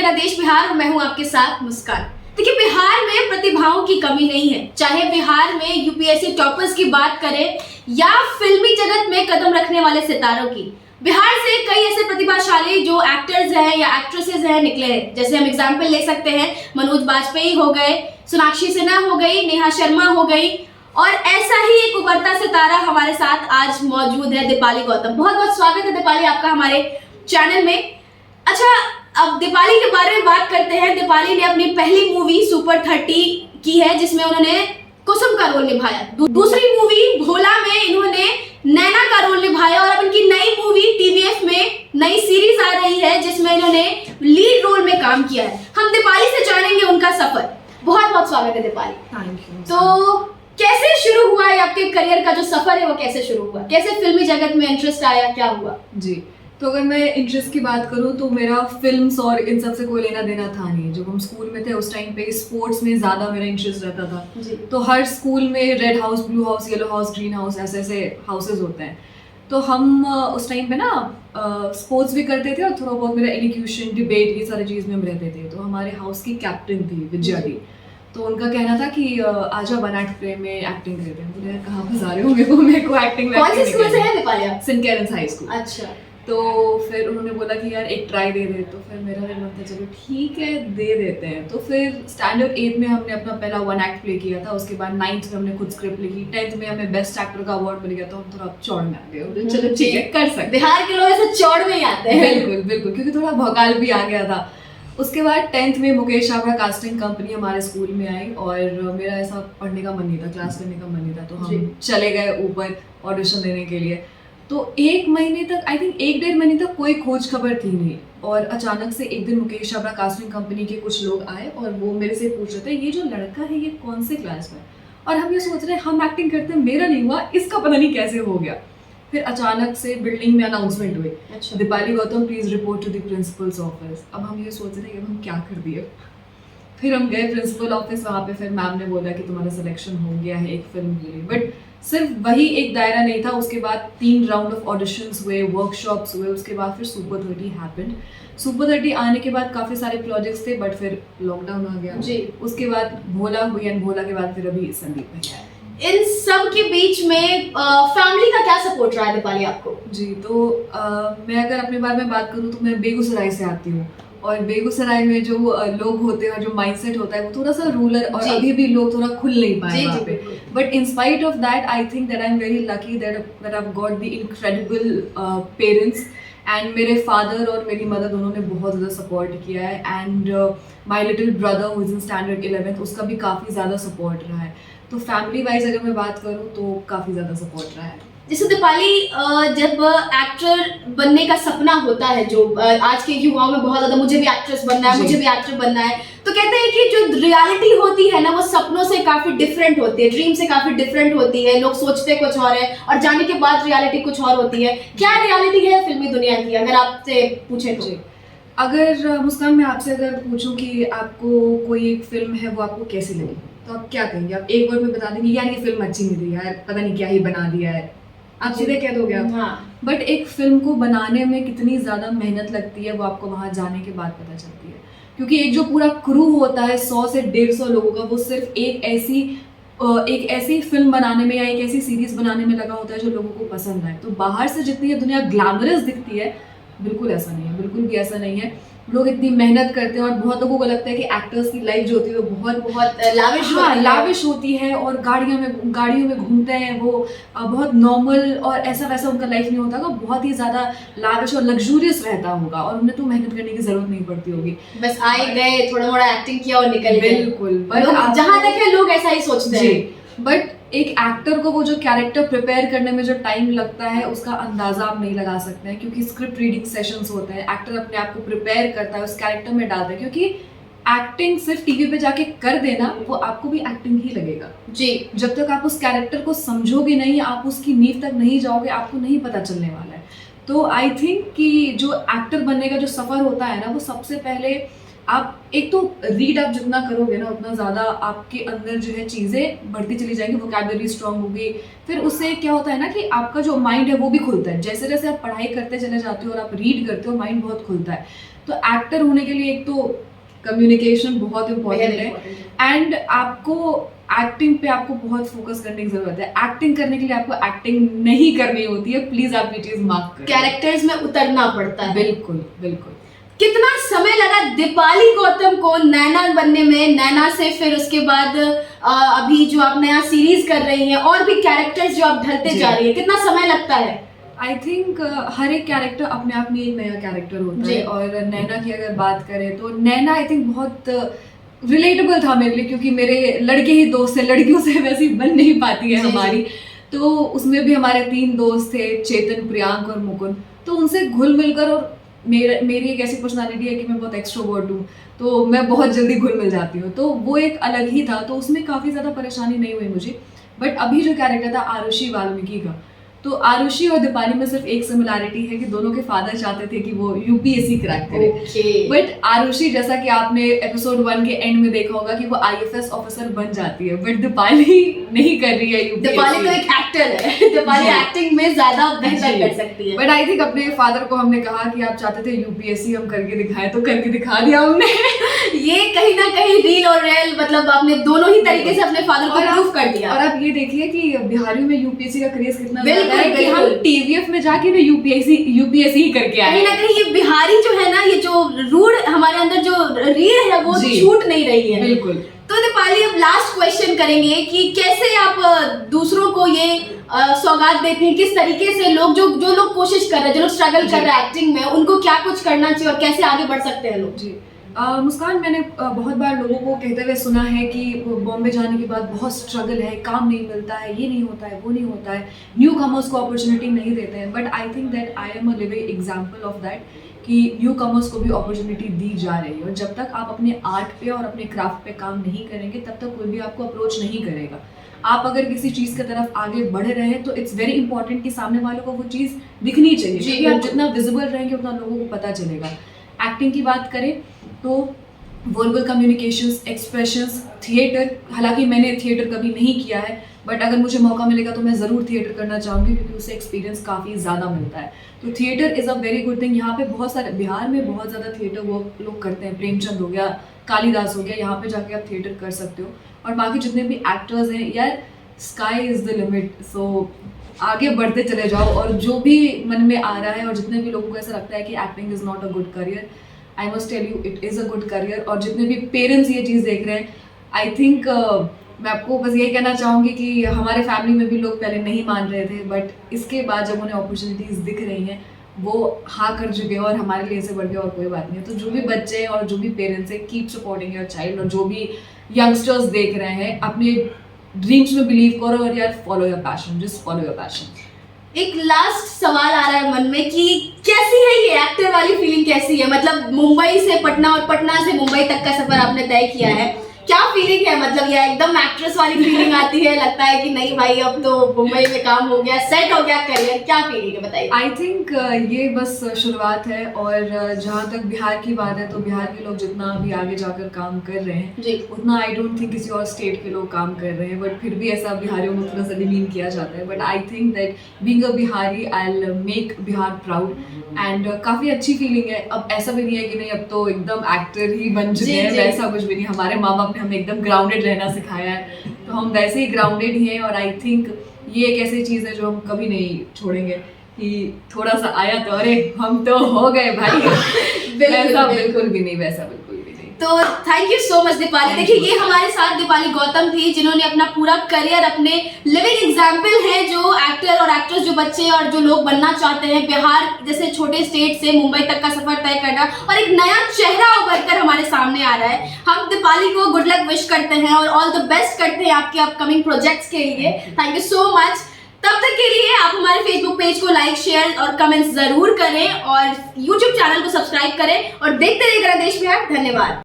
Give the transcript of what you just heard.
मेरा देश बिहार और मैं हूं आपके साथ मुस्कान। देखिए, बिहार में प्रतिभाओं की कमी नहीं है। चाहे बिहार में यूपीएससी टॉपर्स की बात करें या फिल्मी जगत में कदम रखने वाले सितारों की, बिहार से कई ऐसे प्रतिभाशाली जो एक्टर्स हैं या एक्ट्रेसेस हैं निकले हैं। जैसे हम एग्जाम्पल ले सकते हैं, मनोज बाजपेयी हो गए, सोनाक्षी सिन्हा हो गई, नेहा शर्मा हो गई, और ऐसा ही एक उभरता सितारा हमारे साथ आज मौजूद है, दीपाली गौतम। बहुत बहुत स्वागत है दीपाली आपका हमारे चैनल में। अच्छा, अब दीपाली के बारे में बात करते हैं। दीपाली ने अपनी पहली मूवी सुपर 30 की है, जिसमें उन्होंने कुसुम का रोल निभाया। दूसरी मूवी भोला में इन्होंने नैना का रोल निभाया, और अब इनकी नई मूवी टीवीएफ में नई सीरीज आ रही है जिसमें इन्होंने लीड रोल में काम किया है। हम दीपाली से जानेंगे उनका सफर। बहुत बहुत स्वागत है दीपाली। Thank you. तो कैसे शुरू हुआ है आपके करियर का जो सफर है, वो कैसे शुरू हुआ? कैसे फिल्मी जगत में इंटरेस्ट आया, क्या हुआ? जी, तो अगर मैं इंटरेस्ट की बात करूँ तो मेरा फिल्म्स और इन सब से कोई लेना देना था नहीं। जब हम स्कूल में थे उस टाइम पे स्पोर्ट्स में ज़्यादा मेरा इंटरेस्ट रहता था। जी। तो हर स्कूल में red house, blue house, yellow house, green house, ऐसे ऐसे हाउसेज होते हैं। तो हम उस टाइम पे ना स्पोर्ट्स भी करते थे और थोड़ा बहुत मेरा एलिक्यूशन, डिबेट, ये सारी चीज़ में हम रहते थे। तो हमारे हाउस की कैप्टन थी विजया दी, तो उनका कहना था कि आजा वन एक्ट प्ले में एक्टिंग करते हैं। बोले कहाँ फंसा रहे हो मेरे को एक्टिंग। कौन से स्कूल से है दीपाली आप? Saint Karen's High School. अच्छा। तो फिर उन्होंने बोला कि यार एक ट्राई दे दे। तो फिर मेरा मन था चलो ठीक है दे देते हैं। तो फिर स्टैंडर्ड 8 में हमने अपना पहला वन एक्ट प्ले किया था। उसके बाद 9th में हमने खुद स्क्रिप्ट लिखी। 10th में हमें बेस्ट एक्टर का अवार्ड मिल गया। तो हम थोड़ा चौड़ में आ गए, चलो ठीक है कर सकते। बिहार के लोग ऐसे चौड़ में ही आते हैं। बिल्कुल बिल्कुल, क्योंकि थोड़ा भौकाल भी आ गया था। उसके बाद 10th में मुकेश छाबड़ा कास्टिंग कंपनी हमारे स्कूल में आई, और मेरा ऐसा पढ़ने का मन नहीं था, क्लास करने का मन नहीं था। तो हम चले गए ऊपर ऑडिशन देने के लिए। तो 1 महीने तक, आई थिंक 1-1.5 महीने तक कोई खोज खबर थी नहीं। और अचानक से एक दिन मुकेश छाबड़ा कास्टिंग कंपनी के कुछ लोग आए और वो मेरे से पूछ रहे थे ये जो लड़का है ये कौन से क्लास में। और हम ये सोच रहे हैं हम एक्टिंग करते हैं, मेरा नहीं हुआ, इसका पता नहीं कैसे हो गया। फिर अचानक से बिल्डिंग में अनाउंसमेंट हुई, अच्छा। Deepali Gautam please report to the principal's office. अब हम ये सोच रहे हैं कि हम क्या कर दिए। फिर हम गए प्रिंसिपल ऑफिस, वहाँ पे फिर मैम ने बोला कि तुम्हारा सिलेक्शन हो गया है एक फिल्म के लिए। बट सिर्फ वही एक दायरा नहीं था, उसके बाद 3 राउंड ऑफ ऑडिशंस हुए, वर्कशॉप्स हुए, उसके बाद फिर सुपर 30 हैपेंड। सुपर 30 आने के बाद काफ़ी सारे प्रोजेक्ट्स थे, बट फिर लॉकडाउन आ गया जी। उसके बाद भोला हुई, एंड भोला के बाद फिर अभी संदीप भैया है। इन सब के बीच में फैमिली का क्या सपोर्ट रहा है दीपाली आपको? जी, तो मैं अगर अपने बारे में बात करूँ तो मैं बेगूसराय से आती हूँ, और बेगूसराय में जो लोग होते हैं और जो माइंडसेट होता है वो थोड़ा सा रूरल, और अभी भी लोग थोड़ा खुल नहीं पाए वहाँ पे। But in spite of that I think that I am very lucky that I have got the incredible parents. And मेरे फादर और मेरी मदर दोनों ने बहुत ज़्यादा सपोर्ट किया है। And my little brother who is in standard 11th, उसका भी काफ़ी ज़्यादा सपोर्ट रहा है। तो फैमिली वाइज अगर मैं बात करूँ तो काफ़ी ज़्यादा सपोर्ट रहा है। जैसे दीपाली, जब एक्टर बनने का सपना होता है, जो आज के युवाओं में बहुत ज्यादा, मुझे भी एक्ट्रेस बनना है, मुझे भी एक्टर बनना है, तो कहते हैं कि जो रियलिटी होती है ना वो सपनों से काफी डिफरेंट होती है, ड्रीम से काफी डिफरेंट होती है। लोग सोचते कुछ और है और जाने के बाद रियलिटी कुछ और होती है। क्या रियलिटी है फिल्मी दुनिया की, अगर आपसे पूछे तो? अगर मुस्कान, मैं आपसे अगर पूछूं कि आपको कोई एक फिल्म है वो आपको कैसी लगी, तो आप क्या कहेंगे? आप एक वर्ड में बता देंगे यार ये फिल्म अच्छी नहीं थी, यार पता नहीं क्या ही बना दिया है, आप सीधे कह दोगे आप? हाँ। बट एक फिल्म को बनाने में कितनी ज़्यादा मेहनत लगती है वो आपको वहाँ जाने के बाद पता चलती है। क्योंकि एक जो पूरा क्रू होता है 100 से 150 लोगों का, वो सिर्फ एक ऐसी फिल्म बनाने में या एक ऐसी सीरीज बनाने में लगा होता है जो लोगों को पसंद आए। तो बाहर से जितनी ये दुनिया ग्लैमरस दिखती है, बिल्कुल ऐसा नहीं है, बिल्कुल भी ऐसा नहीं है। लोग इतनी मेहनत करते हैं, और बहुत लोगों को लगता है कि एक्टर्स की लाइफ जो होती है वो बहुत लाविश होती है, और गाड़ियों में घूमते हैं वो, बहुत नॉर्मल और ऐसा वैसा उनका लाइफ नहीं होता होगा, बहुत ही ज़्यादा लाविश और लग्जूरियस रहता होगा, और उन्हें तो मेहनत करने की जरूरत नहीं पड़ती होगी, बस आए गए, थोड़ा मोड़ा एक्टिंग किया और निकल गए। बिल्कुल, जहाँ तक है लोग ऐसा ही सोचते हैं। बट एक एक्टर को वो जो कैरेक्टर प्रिपेयर करने में जो टाइम लगता है उसका अंदाजा आप नहीं लगा सकते हैं, क्योंकि स्क्रिप्ट रीडिंग सेशंस होते हैं, एक्टर अपने आप को प्रिपेयर करता है, उस कैरेक्टर में डालता है। क्योंकि एक्टिंग सिर्फ टीवी पे जाके कर देना, वो आपको भी एक्टिंग ही लगेगा जी। जब तक आप उस कैरेक्टर को समझोगे नहीं, आप उसकी नींव तक नहीं जाओगे, आपको नहीं पता चलने वाला है। तो आई थिंक कि जो एक्टर बनने का जो सफ़र होता है ना, वो सबसे पहले आप एक तो रीड आप जितना करोगे ना उतना ज़्यादा आपके अंदर जो है चीज़ें बढ़ती चली जाएंगी, वोकैबुलरी स्ट्रांग होगी। फिर उससे क्या होता है ना कि आपका जो माइंड है वो भी खुलता है। जैसे जैसे आप पढ़ाई करते चले जाते हो और आप रीड करते हो, माइंड बहुत खुलता है। तो एक्टर होने के लिए एक तो कम्युनिकेशन बहुत इम्पोर्टेंट है, एंड आपको एक्टिंग पे आपको बहुत फोकस करने की जरूरत है। एक्टिंग करने के लिए आपको एक्टिंग नहीं करनी होती है, प्लीज आप ये चीज माफ करें। कैरेक्टर्स में उतरना पड़ता है। बिल्कुल बिल्कुल। कितना समय लगा दीपाली गौतम को नैना बनने में? नैना से फिर उसके बाद अभी जो आप नया सीरीज कर रही हैं और भी कैरेक्टर्स जो आप ढलते जा रही है, कितना समय लगता है? आई थिंक हर एक कैरेक्टर अपने आप में एक नया कैरेक्टर होता है, और नैना की अगर बात करें तो नैना आई थिंक बहुत रिलेटेबल था मेरे लिए, क्योंकि मेरे लड़के ही दोस्त हैं, लड़कियों से वैसी बन नहीं पाती है हमारी। तो उसमें भी हमारे 3 दोस्त थे, चेतन, प्रियांक और मुकुंद। तो उनसे घुल मिलकर, और मेरी एक ऐसी पर्सनालिटी है कि मैं बहुत एक्सट्रोवर्ट हूँ, तो मैं बहुत जल्दी घुल मिल जाती हूँ, तो वो एक अलग ही था। तो उसमें काफ़ी ज़्यादा परेशानी नहीं हुई मुझे। बट अभी जो कैरेक्टर था आरुषि वाल्मीकि का, तो आरुषि और दीपाली में सिर्फ एक सिमिलैरिटी है कि दोनों के फादर चाहते थे कि वो यूपीएससी क्रैक करे। बट आरुषि, जैसा कि आपने एपिसोड 1 के एंड में देखा होगा कि वो आईएफएस ऑफिसर बन जाती है, बट दीपाली नहीं कर रही है यूपीएससी। दीपाली तो एक एक्टर है, दीपाली एक्टिंग में ज्यादा बेहतर कर सकती है। बट आई थिंक अपने फादर को हमने कहा कि आप चाहते थे यूपीएससी हम करके दिखाएं, तो करके दिखा दिया हमने। ये कहीं ना कहीं रील और रियल, मतलब आपने दोनों ही तरीके से अपने फादर को प्रूव कर दिया। और आप ये देखिए कि बिहारियों में यूपीएससी का क्रेज कितना बिल्कुल है कि हम टीवीएफ में जाके भी यूपीएससी ही करके आए। कहीं ना कहीं ये बिहारी जो है ना, ये जो रूढ़ हमारे अंदर जो रीढ़ है वो छूट नहीं रही है। बिल्कुल। तो दीपाली, अब लास्ट क्वेश्चन करेंगे कि कैसे आप दूसरों को ये सौगात देते हैं, किस तरीके से लोग जो लोग कोशिश कर रहे हैं, जो लोग स्ट्रगल कर रहे हैं एक्टिंग में, उनको क्या कुछ करना चाहिए और कैसे आगे बढ़ सकते हैं लोग? जी मुस्कान, मैंने बहुत बार लोगों को कहते हुए सुना है कि बॉम्बे जाने के बाद बहुत स्ट्रगल है, काम नहीं मिलता है, ये नहीं होता है, वो नहीं होता है, न्यू कमर्स को अपॉर्चुनिटी नहीं देते हैं। But I think that I am a living example of that कि न्यू कमर्स को भी अपॉर्चुनिटी दी जा रही है। और जब तक आप अपने आर्ट पे और अपने क्राफ्ट पे काम नहीं करेंगे, तब तक कोई भी आपको अप्रोच नहीं करेगा। आप अगर किसी चीज़ की तरफ आगे बढ़ रहे हैं तो इट्स वेरी इंपॉर्टेंट कि सामने वालों को वो चीज़ दिखनी चाहिए, क्योंकि आप जितना विजिबल रहेंगे उतना लोगों को पता चलेगा। एक्टिंग की बात करें तो वर्बल कम्युनिकेशंस, एक्सप्रेशंस, थिएटर, हालांकि मैंने थिएटर कभी नहीं किया है, बट अगर मुझे मौका मिलेगा तो मैं ज़रूर थिएटर करना चाहूँगी, क्योंकि उससे एक्सपीरियंस काफ़ी ज़्यादा मिलता है। तो theatre is a very good thing. यहाँ पे बहुत सारे, बिहार में बहुत ज़्यादा थिएटर वर्क लोग करते हैं, प्रेमचंद हो गया, कालिदास हो गया, यहाँ पे जाके आप थिएटर कर सकते हो। और बाकी जितने भी एक्टर्स हैं यार, स्काई इज़ द लिमिट। सो आगे बढ़ते चले जाओ, और जो भी मन में आ रहा है, और जितने भी लोगों को ऐसा लगता है कि acting is not a good career, I must tell you it is a good career. और जितने भी पेरेंट्स ये चीज़ देख रहे हैं, आई थिंक मैं आपको बस यही कहना चाहूँगी कि हमारे फैमिली में भी लोग पहले नहीं मान रहे थे, बट इसके बाद जब उन्हें अपॉर्चुनिटीज़ दिख रही हैं, वो हाँ कर चुके हैं, और हमारे लिए इससे बढ़ के और कोई बात नहीं है। तो जो भी बच्चे हैं और जो भी पेरेंट्स हैं, कीप सपोर्टिंग योर चाइल्ड। और जो भी यंगस्टर्स देख रहे हैं, अपने ड्रीम्स में बिलीव करो, और यार follow your passion, just follow your passion. एक लास्ट सवाल आ रहा है मन में कि कैसी है ये एक्टर वाली फीलिंग, कैसी है? मतलब मुंबई से पटना और पटना से मुंबई तक का सफर आपने तय किया है, क्या फीलिंग है? मतलब ये एकदम एक्ट्रेस वाली फीलिंग आती है, लगता है कि नहीं भाई अब तो मुंबई में काम हो गया, सेट हो गया करियर, क्या फीलिंग है बताइए? आई थिंक ये बस शुरुआत है। और जहाँ तक बिहार की बात है, तो बिहार के लोग जितना अभी आगे जाकर काम कर रहे हैं जी, उतना आई डोंट थिंक किसी और स्टेट के लोग काम कर रहे हैं। बट फिर भी ऐसा बिहारियों में थोड़ा सा डिमीन किया जाता है। But I think that being a Bihari I will make Bihar proud, and काफ़ी अच्छी फीलिंग है। अब ऐसा भी नहीं है कि नहीं अब तो एकदम एक्टर ही बन चुके हैं, वैसा कुछ भी नहीं। हमारे माँ बाप ने हमें एकदम ग्राउंडेड रहना सिखाया है, तो हम वैसे ही ग्राउंडेड ही हैं। और आई थिंक ये एक ऐसी चीज़ है जो हम कभी नहीं छोड़ेंगे कि थोड़ा सा आया तो अरे हम तो हो गए भाई। वैसा बिल्कुल भी नहीं, वैसा बिल्कुल भी नहीं। तो thank you so much Deepali. देखिए ये हमारे साथ दीपाली गौतम थी, जिन्होंने अपना पूरा करियर, अपने लिविंग एग्जाम्पल है जो एक्टर और एक्ट्रेस, जो बच्चे और जो लोग बनना चाहते हैं, बिहार जैसे छोटे स्टेट से मुंबई तक का सफर तय करना, और एक नया चेहरा उभर कर हमारे सामने आ रहा है। हम दीपाली को गुड लक विश करते हैं और ऑल द बेस्ट करते हैं आपके अपकमिंग प्रोजेक्ट्स के लिए। Thank you so much. तब तक के लिए आप हमारे फेसबुक पेज को लाइक, शेयर और कमेंट्स जरूर करें, और यूट्यूब चैनल को सब्सक्राइब करें, और देखते रहिए ग्रह देश बिहार। धन्यवाद।